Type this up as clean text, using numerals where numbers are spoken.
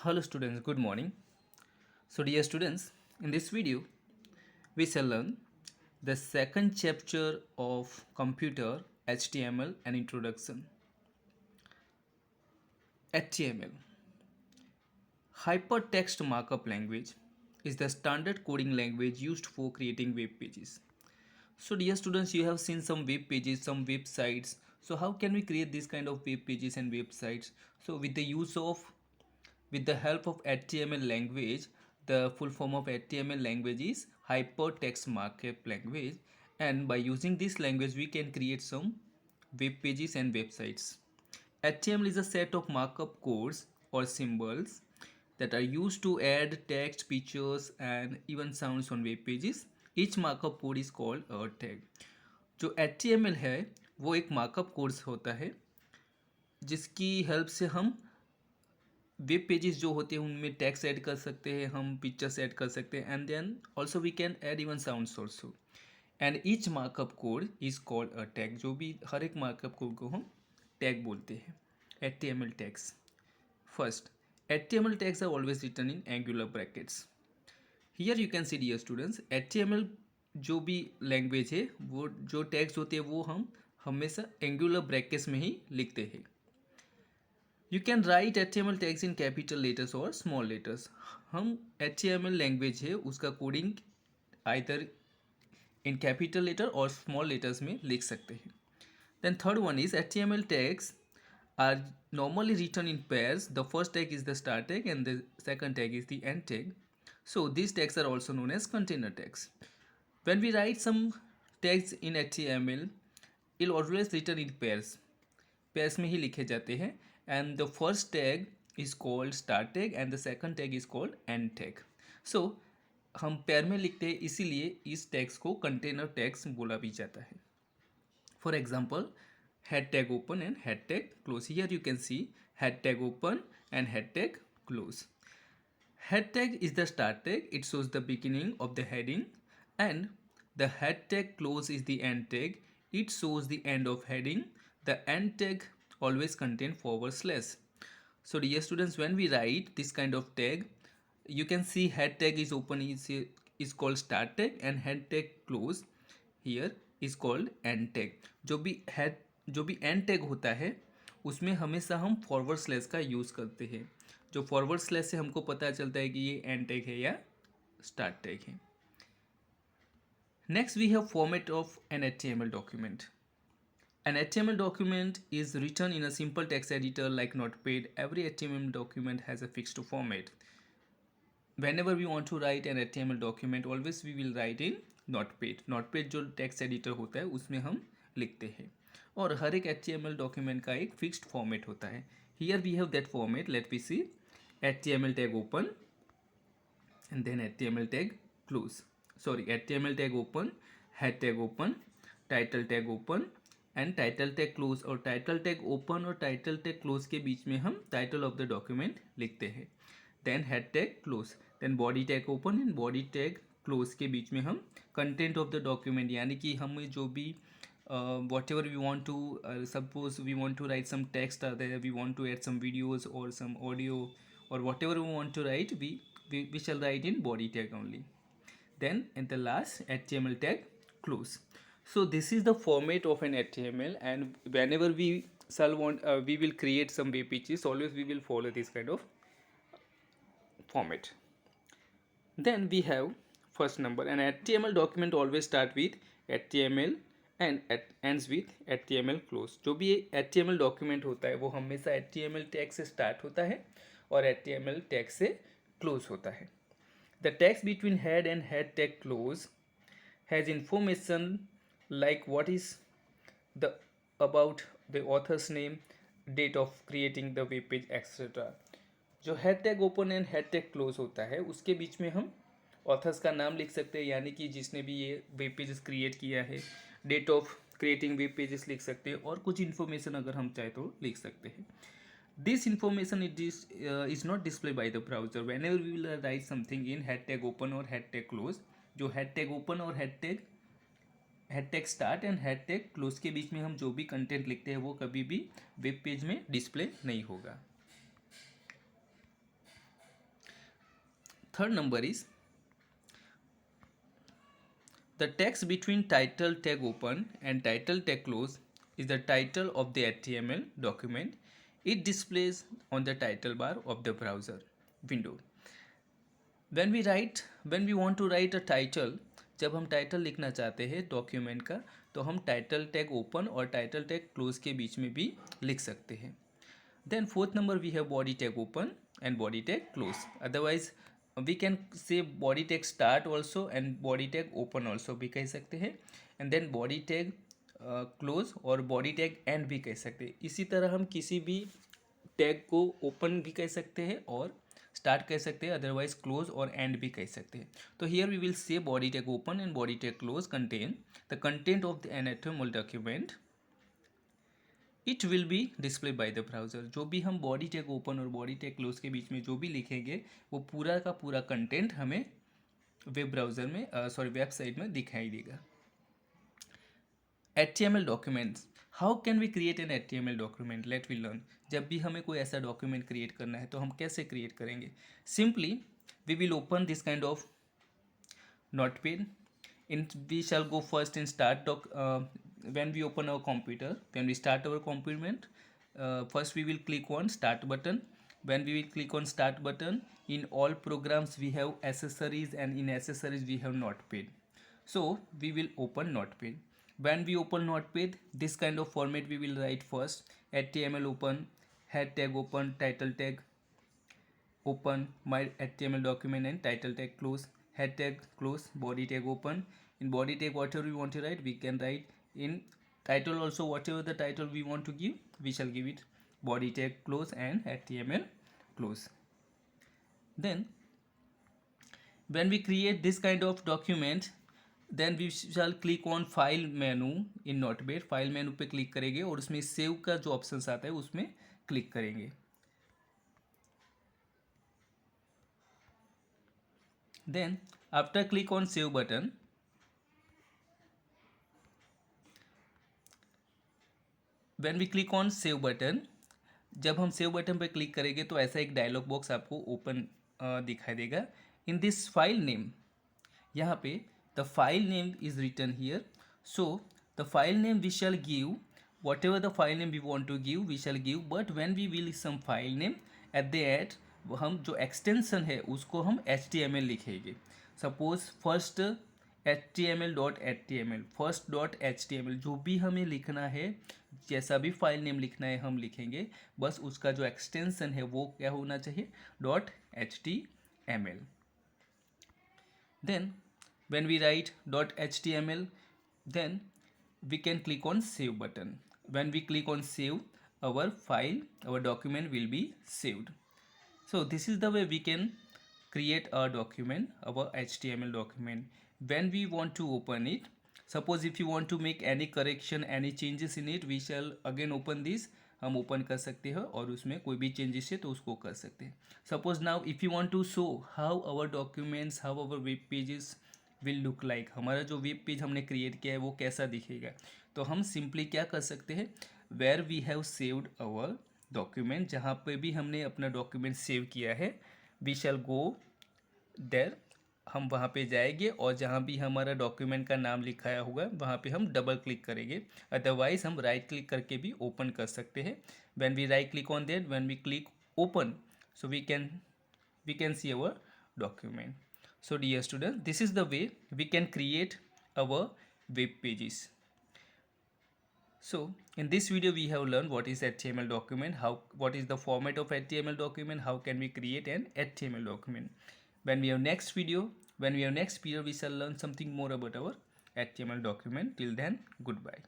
Hello students, good morning. So dear students, in this video we shall learn the second chapter of computer HTML and introduction. HTML, Hypertext Markup Language, is the standard coding language used for creating web pages. So dear students, you have seen some web pages, some websites. So how can we create this kind of web pages and websites? So with the help of HTML language, the full form of HTML language is Hypertext Markup Language, and by using this language we can create some web pages and websites. HTML is a set of markup codes or symbols that are used to add text, pictures and even sounds on web pages. Each markup code is called a tag. जो HTML है वो एक markup codes होता है जिसकी help से हम web pages जो होते हैं उनमें टेक्स्ट ऐड कर सकते हैं, हम पिक्चर्स ऐड कर सकते हैं and then also we can add even sounds also. And each markup code is called a tag. जो भी हर एक मार्कअप कोड को हम टैग बोलते हैं. HTML tags. First, HTML tags are always written in angular brackets. Here you can see dear students, HTML जो भी language है वो जो टैग्स होते हैं वो हम हमेशा एंगुलर ब्रैकेट्स में ही लिखते हैं. You can write HTML tags in capital letters और स्मॉल लेटर्स. हम HTML लैंग्वेज है उसका coding either in capital letter और स्मॉल लेटर्स में लिख सकते हैं. Then third one is HTML tags are normally written in pairs. The first tag is the start tag and the second tag is the end tag. So these tags are also known as container tags. When we write some tags in HTML, it'll always written in pairs. Pairs में ही लिखे जाते हैं. And the first tag is called start tag and the second tag is called end tag. So हम pair में लिखते हैं इसीलिए इस टैग्स को कंटेनर टैग्स बोला भी जाता है. For example, head tag open and head tag close. Here you can see head tag open and head tag close. Head tag is the start tag. It shows the beginning of the heading, and the head tag close is the end tag. It shows the end of heading. The end tag always contain forward slash. So dear students, when we write this kind of tag, you can see head tag is open is called start tag and head tag close here is called end tag. जो भी end tag होता है उसमें हमेशा हम forward slash का use करते हैं. जो फॉरवर्ड स्लैश से हमको पता चलता है कि ये end tag है या start tag है. Next we have format of an HTML document. An HTML document is written in a simple text editor like Notepad. Every HTML document has a fixed format. Whenever we want to write an HTML document, always we will write in Notepad. Notepad जो text editor होता है उसमें हम लिखते हैं और हर एक HTML document का एक fixed format होता है. Here we have that format. Let me see. HTML tag open and then HTML tag close. Sorry, HTML tag open, head tag open, title tag open and title tag close. और title tag open और title tag close के बीच में हम title of the document लिखते हैं. Then head tag close, then body tag open and body tag close के बीच में हम कंटेंट ऑफ द डॉक्यूमेंट यानी कि हमें जो भी whatever we want to suppose we want to write some text are there, we want to add some videos और सम ऑडियो और whatever we want to write we shall write in body tag only. Then in the last HTML tag close. So this is the format of an HTML, and whenever we we will create some web pages, always we will follow this kind of format. Then we have first number. An HTML document always start with HTML and ends with HTML close. जो भी HTML document होता है वो हमेशा HTML tag से start होता है और HTML tag से close होता है. The text between head and head tag close has information like what is the about the author's name, date of creating the web page, etc. जो head tag open and head tag close होता है उसके बीच में हम authors का नाम लिख सकते हैं यानी कि जिसने भी ये वेब पेजेस क्रिएट किया है, date of creating web pages लिख सकते हैं और कुछ इन्फॉर्मेशन अगर हम चाहे तो लिख सकते हैं. This information is not displayed by the browser. Whenever we will write something in head tag open or head tag close, जो head tag open और head tag start and head tag close के बीच में हम जो भी content लिखते हैं वो कभी भी वेब पेज में डिस्प्ले नहीं होगा. third number is the text between title tag open and title tag close is the title of the HTML document. It displays on the title bar of the browser window. When we want to write a title, जब हम title लिखना चाहते हैं document का, तो हम title tag open और title tag close के बीच में भी लिख सकते हैं. Then fourth number we have body tag open and body tag close. Otherwise we can say body tag start also and body tag open also भी कह सकते हैं. And then body tag close और body tag end भी कह सकते हैं. इसी तरह हम किसी भी टैग को ओपन भी कह सकते हैं और स्टार्ट कह सकते हैं, अदरवाइज क्लोज और एंड भी कह सकते हैं. तो here we will say body tag open and body tag close contain the content of the an HTML document. It will be display by the browser. जो भी हम बॉडी टैग ओपन और बॉडी टैग क्लोज के बीच में जो भी लिखेंगे वो पूरा का पूरा कंटेंट हमें वेब ब्राउज़र में वेबसाइट में दिखाई देगा. HTML documents. How can we create an HTML document? Let we learn. जब भी हमें कोई ऐसा डॉक्यूमेंट क्रिएट करना है तो हम कैसे क्रिएट करेंगे? Simply we will open this kind of notepad. We shall go first in start doc. When we open our computer, when we start our computer, first we will click on start button. When we will click on start button, in all programs we have accessories, and in accessories we have notepad. So we will open notepad. When we open notepad, this kind of format we will write first. HTML open, head tag open, title tag open, my HTML document and title tag close, head tag close, body tag open. In body tag whatever we want to write we can write. In title also whatever the title we want to give we shall give it body tag close and HTML close. Then when we create this kind of document, then we shall click on file menu in notepad. file menu पे click करेंगे और उसमें save का जो options आता है उसमें click करेंगे. Then after click on save button, when we click on save button, जब हम सेव बटन पर क्लिक करेंगे तो ऐसा एक डायलॉग बॉक्स आपको ओपन दिखाई देगा. इन दिस फाइल नेम, यहाँ पे the file name is written here. So the file name we shall give whatever the file name we want to give we shall give. But when we will some file name at the at, हम जो extension है उसको हम HTML लिखेंगे. Suppose first HTML.html, first .html, जो भी हमें लिखना है, जैसा भी फाइल नेम लिखना है हम लिखेंगे. बस उसका जो एक्सटेंशन है वो क्या होना चाहिए? .html. Then when we write .html, then we can click on save button. When we click on save, our file, our document will be saved. So this is the way we can create a document, our HTML document. When we want to open it, suppose if you want to make any correction, any changes in it, we shall again open this. हम open कर सकते हैं और उसमें कोई भी changes है तो उसको कर सकते हैं. Suppose now if you want to show how our documents, how our web pages will look like, हमारा जो वेब पेज हमने क्रिएट किया है वो कैसा दिखेगा, तो हम सिंपली क्या कर सकते हैं, where we have saved our document, जहाँ पे भी हमने अपना डॉक्यूमेंट सेव किया है, वी शैल गो देयर, हम वहाँ पे जाएंगे और जहाँ भी हमारा डॉक्यूमेंट का नाम लिखाया होगा वहाँ पे हम डबल क्लिक करेंगे. अदरवाइज हम राइट क्लिक करके भी ओपन कर सकते हैं. When we right click on that, when we click open, so we can see our document. So dear students, this is the way we can create our web pages. So in this video we have learned what is HTML document, what is the format of HTML document, how can we create an HTML document. When we have next video, when we have next period, we shall learn something more about our HTML document. Till then, goodbye.